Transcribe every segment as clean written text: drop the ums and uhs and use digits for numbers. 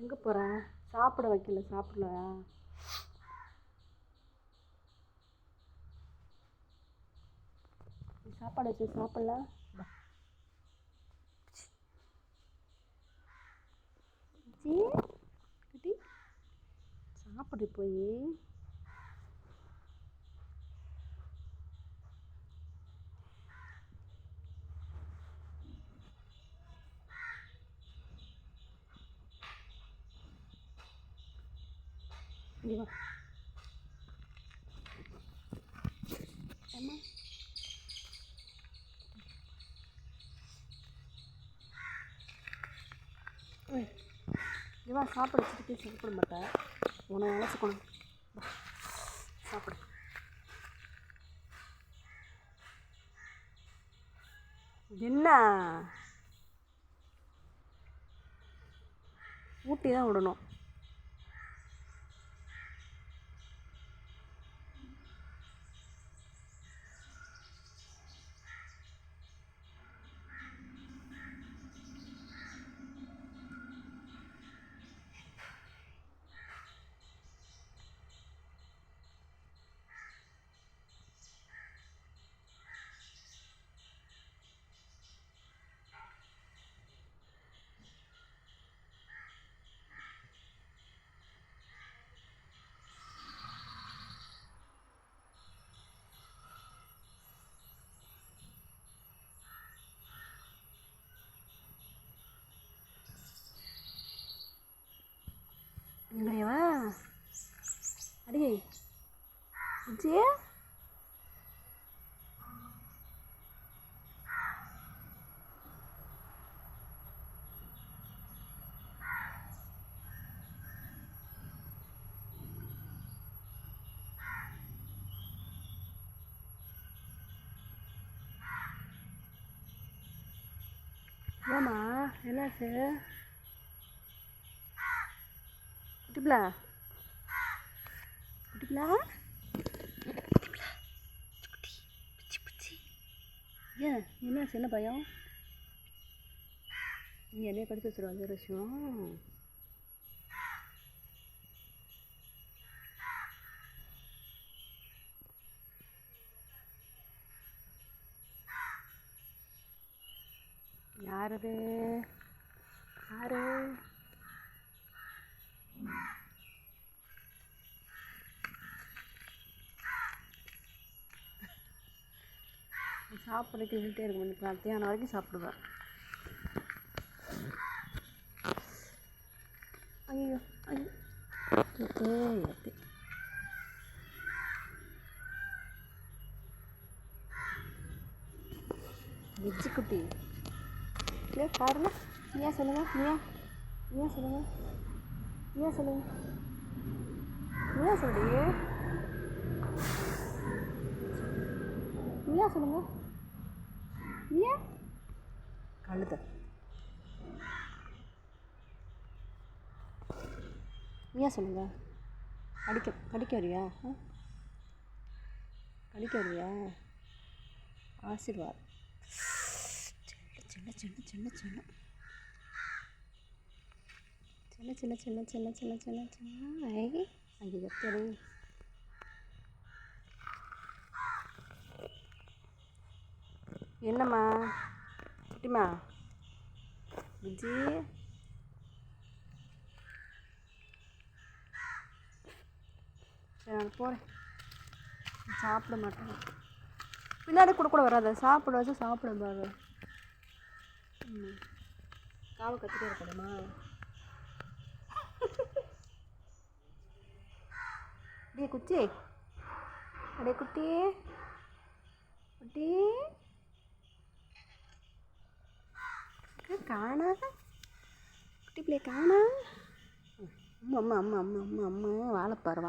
எங்கே போகிற? சாப்பிட வைக்கல, சாப்பிடல. சாப்பாடு வச்சு சாப்பிடல. குட்டி சாப்பிடு போய். வா அம்மா. இவா சாப்பிட வச்சுட்டு சாப்பிட மாட்டேன். உன்னை அழைச்சிக்கணும். சாப்பிடு. என்ன ஊட்டி தான் விடணும். எங்கேவா அடி விஜய? ஏம்மா என்னாச்சு? குட்டிப்பிள்ளா, குட்டிப்பிள்ளா, குட்டிப்பிள்ளா, குட்டி பிச்சி பிச்சி. ஏன் என்னாச்சு? என்ன பயம்? நீ என்னைய கடிச்சு வச்சுருவா அந்த விஷயம். யாரது? யாரு? சாப்பிட்றதுக்கு இருந்துகிட்டே இருக்கும். மத்தியானம் வரைக்கும் சாப்பிடுவேன். ஐயோ ஐயோ எத்தே விஜி குட்டி இல்லை பாருங்க. நீயா சொல்லுங்க. நீயா சொல்லுங்க. நீயா சொல்லுங்க. நீயா சொல்லி நீயா சொல்லுங்க. நீயா கழுத. நீயா சொல்லுங்க. கடிக்க வரியா? கடிக்க வரியா? ஆசீர்வாத். சின்ன சின்ன சின்ன சின்ன சின்ன சின்ன சின்ன சின்ன சின்ன சின்ன சின்ன ஐ அது எத்தனை என்னம்மா குட்டிமா விஜி? சரி நான் போகிறேன். சாப்பிட மாட்டேன். பின்னாடி கூட வராத. சாப்பிட வச்சு சாப்பிட பாரு. காவை கற்றுட்டே இருக்கணுமா? அடே குச்சி, அடே குட்டி குட்டி காணாத குட்டி பிள்ளைய காணா. அம்மா அம்மா அம்மா அம்மா அம்மா வாழைப்பாரு.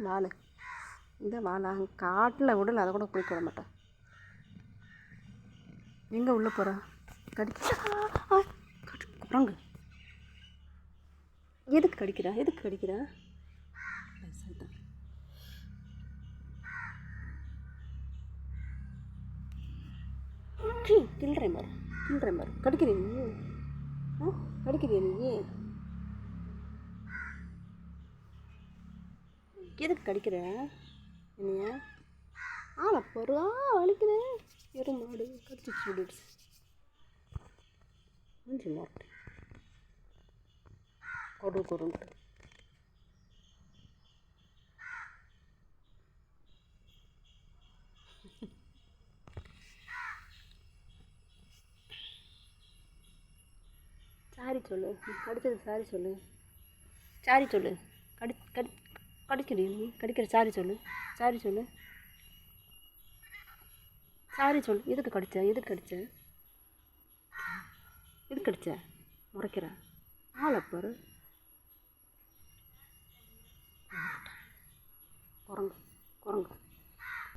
வாழை இந்த வாழை காட்டில் விடல. அதை கூட போய் விட மாட்டேன். எங்கே உள்ளே போகிறா? குரங்கு எதுக்கு கடிக்கிறா? கிள்றேன் பாரு. கடிக்கிறீ நீ? கடிக்கிறியா நீ? எதுக்கு கடிக்கிற என்னைய ஆளை பொருளா வலிக்குது எருமாடு கடிச்சு சொல்லிடுச்சு மூஞ்சி மாட்டு கொடுன்ட்டு சாரி சொல்லு கடிச்சது சாரி சொல்லு சாரி சொல்லு கடிக்கிறீ நீ கடிக்கிற சாரி சொல்லு சாரி சொல்லு சாரி சொல்லு எதுக்கு கடிச்ச எதுக்கு கடிச்ச முறைக்கிற ஆளை பாரு குரங்கு